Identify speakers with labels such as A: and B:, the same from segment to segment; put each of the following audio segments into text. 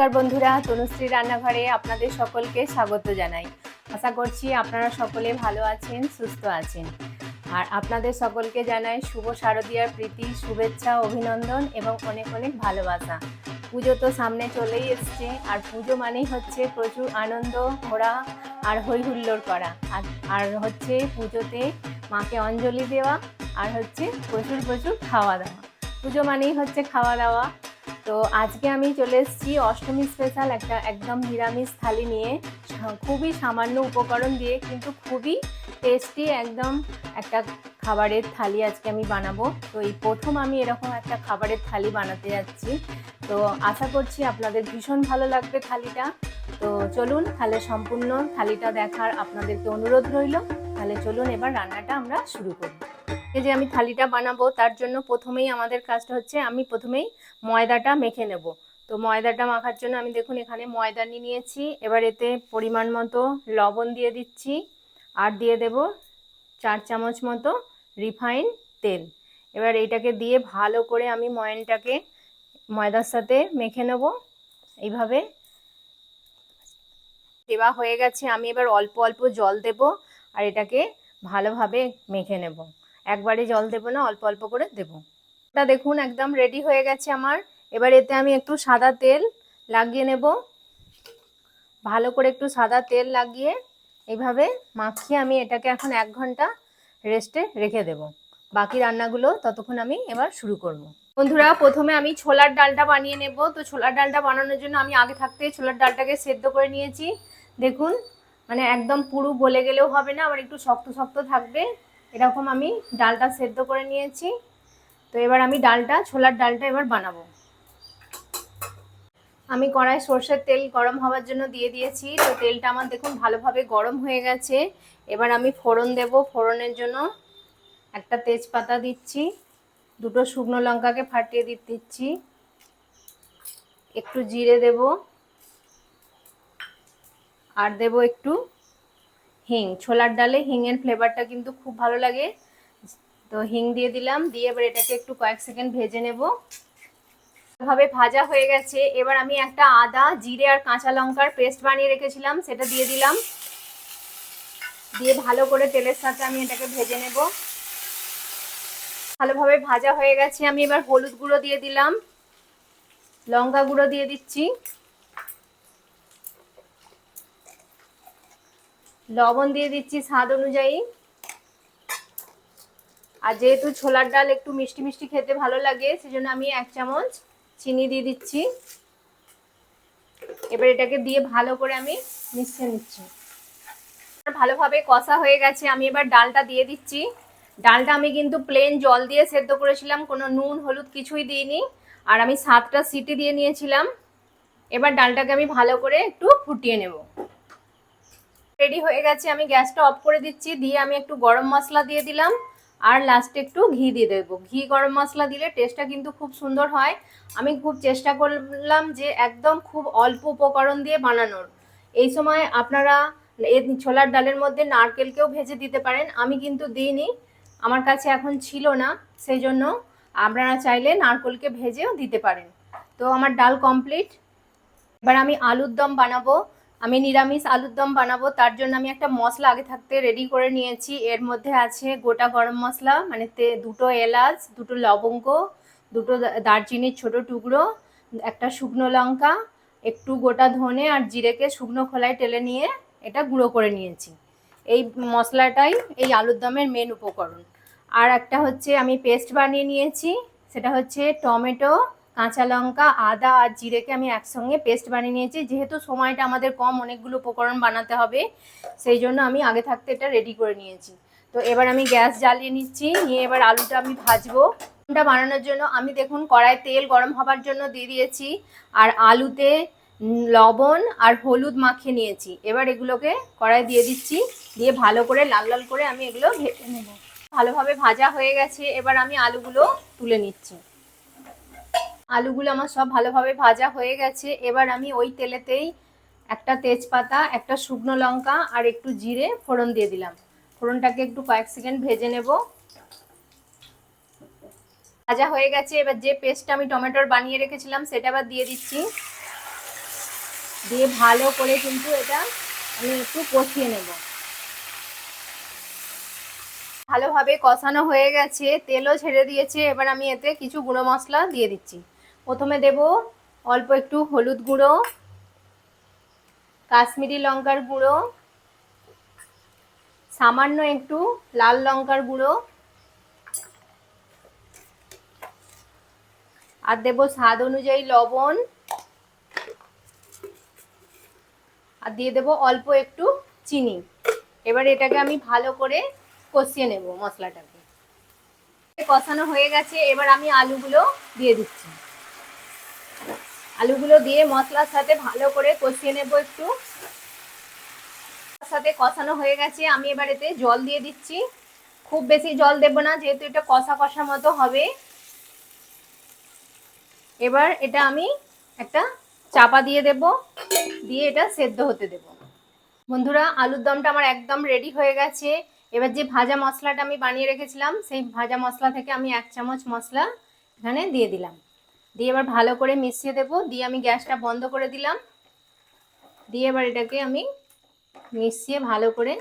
A: নমস্কার বন্ধুরা, তনুশ্রী রান্নাঘরে আপনাদের সকলকে স্বাগত জানাই। আশা করছি আপনারা সকলে ভালো আছেন, সুস্থ আছেন। আর আপনাদের সকলকে জানাই শুভ শারদীয়ার প্রীতি, শুভেচ্ছা, অভিনন্দন এবং অনেক অনেক ভালোবাসা। পুজো তো সামনে চলেই এসছে, আর পুজো মানেই হচ্ছে প্রচুর আনন্দ, ঘোরা আর হই হুল্লোড় করা। আর হচ্ছে পুজোতে মাকে অঞ্জলি দেওয়া, আর হচ্ছে প্রচুর প্রচুর খাওয়া দাওয়া। পুজো মানেই হচ্ছে খাওয়া দাওয়া। তো আজকে আমি চলে এসেছি অষ্টমী স্পেশাল একটা একদম নিরামিষ থালি নিয়ে। খুবই সামান্য উপকরণ দিয়ে কিন্তু খুবই টেস্টি একদম একটা খাবারের থালি আজকে আমি বানাবো। তো এই প্রথম আমি এরকম একটা খাবারের থালি বানাতে যাচ্ছি। তো আশা করছি আপনাদের ভীষণ ভালো লাগবে থালিটা। তো চলুন তাহলে সম্পূর্ণ থালিটা দেখার আপনাদেরকে অনুরোধ রইল। তাহলে চলুন এবার রান্নাটা আমরা শুরু করি। এই যে আমি থালিটা বানাবো তার জন্য প্রথমেই আমাদের কাজটা হচ্ছে আমি প্রথমেই ময়দাটা মেখে নেব। তো ময়দাটা মাখার জন্য আমি দেখুন এখানে ময়দা নিয়ে নিয়েছি। এবার এতে পরিমাণ মতো লবণ দিয়ে দিচ্ছি, আর দিয়ে দেব 4 চামচ মতো রিফাইন তেল। এবার এইটাকে দিয়ে ভালো করে আমি ময়দার সাথে মেখে নেব। এইভাবে দেওয়া হয়ে গেছে, আমি এবার অল্প অল্প জল দেব আর এটাকে ভালোভাবে মেখে নেব। একবারে জল দেব না, অল্প অল্প করে দেব। এটা দেখুন একদম রেডি হয়ে গেছে আমার। এবার এতে আমি একটু সাদা তেল লাগিয়ে নেব। ভালো করে একটু সাদা তেল লাগিয়ে এইভাবে মাখিয়ে আমি এটাকে এখন 1 ঘন্টা রেস্টে রেখে দেব। বাকি রান্নাগুলো ততক্ষণ আমি এবার শুরু করব। বন্ধুরা, প্রথমে আমি ছোলার ডালটা বানিয়ে নেব। তো ছোলার ডালটা বানানোর জন্য আমি আগে থাকতে ছোলার ডালটাকে সেদ্ধ করে নিয়েছি। দেখুন মানে একদম পুরো গলে গেলেও হবে না, আবার একটু শক্ত শক্ত থাকবে, এরকম আমি ডালটা সেদ্ধ করে নিয়েছি। তো এবার আমি ছোলার ডালটা এবার বানাবো। আমি কড়াই সর্ষের তেল গরম হওয়ার জন্য দিয়ে দিয়েছি। তো তেলটা আমার দেখুন ভালোভাবে গরম হয়ে গেছে। এবার আমি ফোড়ন দেব। ফোড়নের জন্য একটা তেজপাতা দিচ্ছি, 2টো শুকনো লঙ্কাকে ফাটিয়ে দিচ্ছি, একটু জিরে দেব, আর দেব একটু হিং। ছোলার ডালে হিংয়ের ফ্লেভারটা কিন্তু খুব ভালো লাগে। তো হিং দিয়ে দিলাম, দিয়ে এবার এটাকে একটু কয়েক সেকেন্ড ভেজে নেব। ভাবে ভাজা হয়ে গেছে। এবার আমি একটা আদা, জিরে আর কাঁচা লঙ্কার পেস্ট বানিয়ে রেখেছিলাম, সেটা দিয়ে দিলাম। দিয়ে ভালো করে তেলের সাথে আমি এটাকে ভেজে নেব। ভালোভাবে ভাজা হয়ে গেছে। আমি এবার হলুদ গুঁড়ো দিয়ে দিলাম, লঙ্কা গুঁড়ো দিয়ে দিচ্ছি, লবণ দিয়ে দিচ্ছি স্বাদ অনুযায়ী। আর যেহেতু ছোলার ডাল একটু মিষ্টি মিষ্টি খেতে ভালো লাগে, সেজন্য আমি 1 চামচ চিনি দিয়ে দিচ্ছি। এবার এটাকে দিয়ে ভালো করে আমি মিশিয়ে নিচ্ছি। ভালোভাবে কষা হয়ে গেছে, আমি এবার ডালটা দিয়ে দিচ্ছি। ডালটা আমি কিন্তু প্লেন জল দিয়ে সেদ্ধ করেছিলাম, কোনো নুন হলুদ কিছুই দিইনি। আর আমি 7টা সিটি দিয়ে নিয়েছিলাম। এবার ডালটাকে আমি ভালো করে একটু ফুটিয়ে নেব। রেডি হয়ে গেছে, আমি গ্যাসটা অফ করে দিচ্ছি। দিয়ে আমি একটু গরম মশলা দিয়ে দিলাম, আর লাস্টে একটু ঘি দিয়ে দেবো। ঘি গরম মশলা দিলে টেস্টটা কিন্তু খুব সুন্দর হয়। আমি খুব চেষ্টা করলাম যে একদম খুব অল্প উপকরণ দিয়ে বানানোর। এই সময় আপনারা এই ছোলার ডালের মধ্যে নারকেলকেও ভেজে দিতে পারেন, আমি কিন্তু দিইনি, আমার কাছে এখন ছিল না, সেই জন্য আপনারা চাইলে নারকেলকে ভেজেও দিতে পারেন। তো আমার ডাল কমপ্লিট। এবার আমি আলুর দম বানাবো। আমি নিরামিষ আলুর দম বানাবো, তার জন্য আমি একটা মশলা আগে থাকতে রেডি করে নিয়েছি। এর মধ্যে আছে গোটা গরম মশলা, মানে 2টো এলাচ, 2টো লবঙ্গ, 2টো দারচিনির ছোট টুকরো, একটা শুকনো লঙ্কা, একটু গোটা ধনে আর জিরেকে শুকনো খোলায় টেলে নিয়ে এটা গুঁড়ো করে নিয়েছি। এই মশলাটাই এই আলুর দমের মেন উপকরণ। আর একটা হচ্ছে আমি পেস্ট বানিয়ে নিয়েছি, সেটা হচ্ছে টমেটো, কাঁচা লঙ্কা, আদা আর জিরেকে আমি একসঙ্গে পেস্ট বানিয়ে নিয়েছি। যেহেতু সময়টা আমাদের কম, অনেকগুলো উপকরণ বানাতে হবে, সেই জন্য আমি আগে থাকতে এটা রেডি করে নিয়েছি। তো এবার আমি গ্যাস জ্বালিয়ে নিচ্ছি, নিয়ে এবার আলুটা আমি ভাজবো। এটা বানানোর জন্য আমি দেখুন কড়াইয়ে তেল গরম হবার জন্য দিয়ে দিয়েছি, আর আলুতে লবণ আর হলুদ মাখিয়ে নিয়েছি। এবার এগুলোকে কড়াই দিয়ে দিচ্ছি, দিয়ে ভালো করে লাল লাল করে আমি এগুলো ভেজে নেব। ভালোভাবে ভাজা হয়ে গেছে, এবার আমি আলুগুলো তুলে নিচ্ছি। আলুগুলো আমার সব ভালোভাবে ভাজা হয়ে গেছে। এবার আমি ওই তেলেতেই একটা তেজপাতা, একটা শুকনো লঙ্কা আর একটু জিরে ফোড়ন দিয়ে দিলাম। ফোড়নটাকে একটু কয়েক সেকেন্ড ভেজে নেব। ভাজা হয়ে গেছে, এবার যে পেস্টটা আমি টমেটোর বানিয়ে রেখেছিলাম সেটা আবার দিয়ে দিচ্ছি। দিয়ে ভালো করে কিন্তু এটা আমি একটু কষিয়ে নেব। ভালোভাবে কষানো হয়ে গেছে, তেলও ছেড়ে দিয়েছে। এবার আমি এতে কিছু গুঁড়ো মশলা দিয়ে দিচ্ছি। প্রথমে দেব অল্প একটু হলুদ গুঁড়ো, কাশ্মীরি লঙ্কার গুঁড়ো, সামান্য একটু লাল লঙ্কার গুঁড়ো, আর দেব স্বাদ অনুযায়ী লবণ, আর দিয়ে দেব অল্প একটু চিনি। এবার এটাকে আমি ভালো করে কষিয়ে নেব মশলাটাকে। কষানো হয়ে গেছে, এবার আমি আলুগুলো দিয়ে দিচ্ছি। আলুগুলো দিয়ে মশলার সাথে ভালো করে কষিয়ে নেব একটু। সাথে কষানো হয়ে গেছে, আমি এবার এতে জল দিয়ে দিচ্ছি। খুব বেশি জল দেব না, যেহেতু এটা কষা কষা মতো হবে। এবার এটা আমি একটা চাপা দিয়ে দেব, দিয়ে এটা সেদ্ধ হতে দেব। বন্ধুরা, আলুর দমটা আমার একদম রেডি হয়ে গেছে। এবার যে ভাজা মশলাটা আমি বানিয়ে রেখেছিলাম, সেই ভাজা মশলা থেকে আমি 1 চামচ মশলা এখানে দিয়ে দিলাম। দিয়ে এবার ভালো করে মিশিয়ে দেব। দিয়ে আমি গ্যাসটা বন্ধ করে দিলাম। দিয়ে এবার এটাকে আমি মিশিয়ে ভালো করে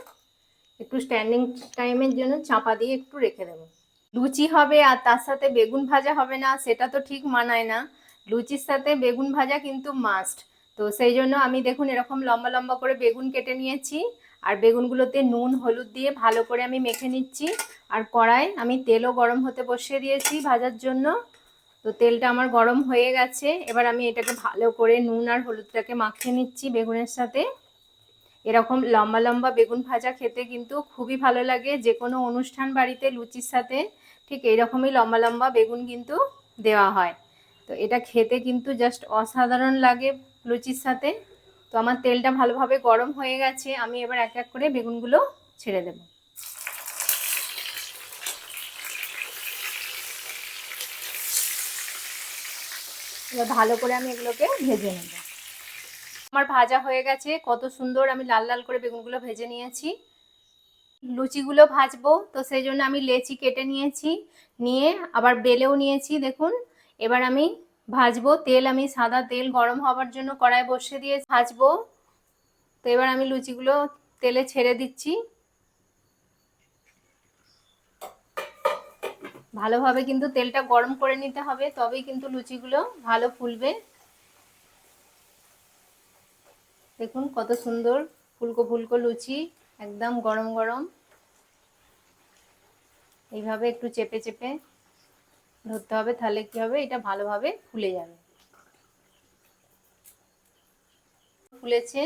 A: একটু স্ট্যান্ডিং টাইমের জন্য চাপা দিয়ে একটু রেখে দেবো। লুচি হবে আর তার সাথে বেগুন ভাজা হবে না, সেটা তো ঠিক মানায় না। লুচির সাথে বেগুন ভাজা কিন্তু মাস্ট। তো সেই জন্য আমি দেখুন এরকম লম্বা লম্বা করে বেগুন কেটে নিয়েছি, আর বেগুনগুলোতে নুন হলুদ দিয়ে ভালো করে আমি মেখে নিচ্ছি। আর কড়াই আমি তেলও গরম হতে বসিয়ে দিয়েছি ভাজার জন্য। তো তেলটা আমার গরম হয়ে গেছে। এবার আমি এটাকে ভালো করে নুন আর হলুদটাকে মাখিয়ে নিচ্ছি বেগুনের সাথে। এরকম লম্বা লম্বা বেগুন ভাজা খেতে কিন্তু খুবই ভালো লাগে, যে কোনো অনুষ্ঠান বাড়িতে লুচির সাথে ঠিক এইরকমই লম্বা লম্বা বেগুন কিন্তু দেওয়া হয়। তো এটা খেতে কিন্তু জাস্ট অসাধারণ লাগে লুচির সাথে। তো আমার তেলটা ভালোভাবে গরম হয়ে গেছে, আমি এবার এক এক করে বেগুনগুলো ছেড়ে দেব। এবার ভালো করে আমি এগুলোকে ভেজে নেব। আমার ভাজা হয়ে গেছে, কত সুন্দর আমি লাল লাল করে বেগুনগুলো ভেজে নিয়েছি। লুচিগুলো ভাজবো, তো সেই জন্য আমি লেচি কেটে নিয়েছি, নিয়ে আবার বেলেও নিয়েছি দেখুন। এবার আমি ভাজবো। তেল আমি সাদা তেল গরম হওয়ার জন্য কড়াই বসিয়ে দিয়ে ভাজবো। তো এবার আমি লুচিগুলো তেলে ছেড়ে দিচ্ছি। ভালোভাবে কিন্তু তেলটা গরম করে নিতে হবে, তবেই কিন্তু লুচিগুলো ভালো ফুলবে। দেখুন কত সুন্দর ফুলকো ফুলকো লুচি, একদম গরম গরম। এইভাবে একটু চেপে চেপে ধরতে হবে, তাহলে কি হবে, এটা ভালোভাবে ফুলে যাবে। ফুলেছে।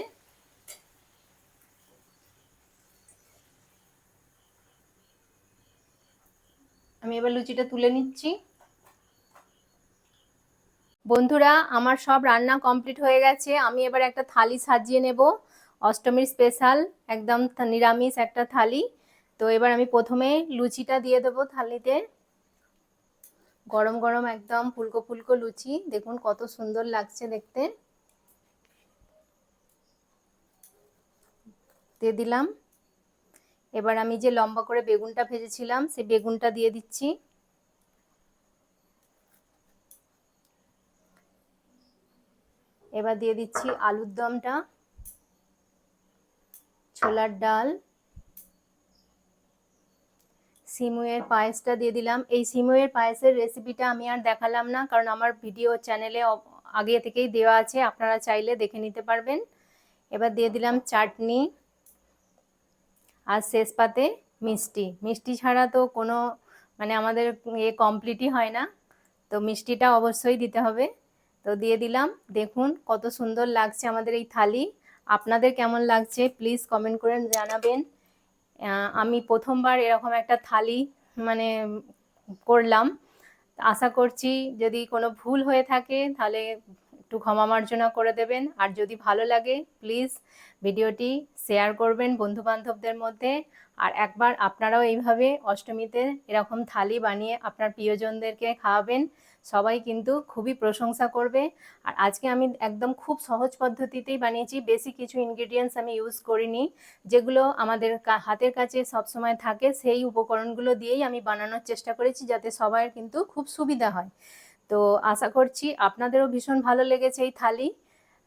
A: আমি এবার লুচিটা তুলে নিচ্ছি। বন্ধুরা, আমার সব রান্না কমপ্লিট হয়ে গেছে। আমি এবার একটা থালি সাজিয়ে নেব, অষ্টমীর স্পেশাল একদম নিরামিষ একটা থালি। তো এবার আমি প্রথমে লুচিটা দিয়ে দেবো থালিতে। গরম গরম একদম ফুলকো ফুলকো লুচি, দেখুন কত সুন্দর লাগছে দেখতে। দিয়ে দিলাম। এবার আমি যে লম্বা করে বেগুনটা ভেজেছিলাম, সেই বেগুনটা দিয়ে দিচ্ছি। এবার দিয়ে দিচ্ছি আলুর দমটা, ছোলার ডাল, সিমুয়ের পায়েসটা দিয়ে দিলাম। এই সিমুয়ের পায়েসের রেসিপিটা আমি আর দেখালাম না, কারণ আমার ভিডিও চ্যানেলে আগে থেকেই দেওয়া আছে, আপনারা চাইলে দেখে নিতে পারবেন। এবার দিয়ে দিলাম চাটনি, আর শেষ পাতে মিষ্টি। মিষ্টি ছাড়া তো কোনো মানে আমাদের কমপ্লিটই হয় না, তো মিষ্টিটা অবশ্যই দিতে হবে। তো দিয়ে দিলাম। দেখুন কত সুন্দর লাগছে আমাদের এই থালি। আপনাদের কেমন লাগছে প্লিজ কমেন্ট করে জানাবেন। আমি প্রথমবার এরকম একটা থালি মানে করলাম। আশা করছি যদি কোনো ভুল হয়ে থাকে তাহলে একটু ক্ষমা মার্জনা করে দেবেন। আর যদি ভালো লাগে প্লিজ ভিডিওটি শেয়ার করবেন বন্ধু বান্ধবদের মধ্যে। আর একবার আপনারাও এইভাবে অষ্টমীতে এরকম থালি বানিয়ে আপনার প্রিয়জনদেরকে খাওয়াবেন, সবাই কিন্তু খুবই প্রশংসা করবে। আর আজকে আমি একদম খুব সহজ পদ্ধতিতেই বানিয়েছি, বেশি কিছু ইনগ্রিডিয়েন্টস আমি ইউজ করিনি। যেগুলো আমাদের হাতের কাছে সবসময় থাকে সেই উপকরণগুলো দিয়েই আমি বানানোর চেষ্টা করেছি, যাতে সবার কিন্তু খুব সুবিধা হয়। তো আশা করছি আপনাদেরও ভীষণ ভালো লেগেছে এই থালি।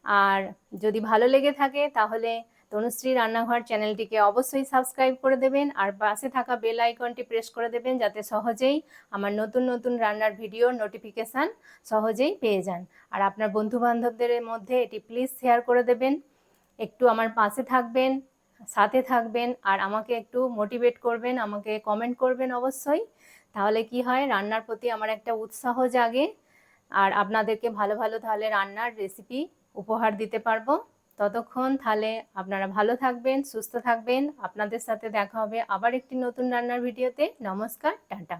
A: আর যদি ভালো লেগে থাকে তাহলে তনুশ্রী রান্নাঘর চ্যানেলটিকে অবশ্যই সাবস্ক্রাইব করে দেবেন, আর পাশে থাকা বেল আইকনটি প্রেস করে দেবেন যাতে সহজেই আমার নতুন নতুন রান্নার ভিডিওর নোটিফিকেশান সহজেই পেয়ে যান। আর আপনার বন্ধুবান্ধবদের মধ্যে এটি প্লিজ শেয়ার করে দেবেন। একটু আমার পাশে থাকবেন, সাথে থাকবেন, আর আমাকে একটু মোটিভেট করবেন, আমাকে কমেন্ট করবেন অবশ্যই। তাহলে কি হয়, রান্নার প্রতি আমার একটা উৎসাহ জাগে, আর আপনাদেরকে ভালো ভালো তাহলে রান্নার রেসিপি উপহার দিতে পারবো। ততক্ষণ তাহলে আপনারা ভালো থাকবেন, সুস্থ থাকবেন। আপনাদের সাথে দেখা হবে আবার একটি নতুন রান্নার ভিডিওতে। নমস্কার, টাটা।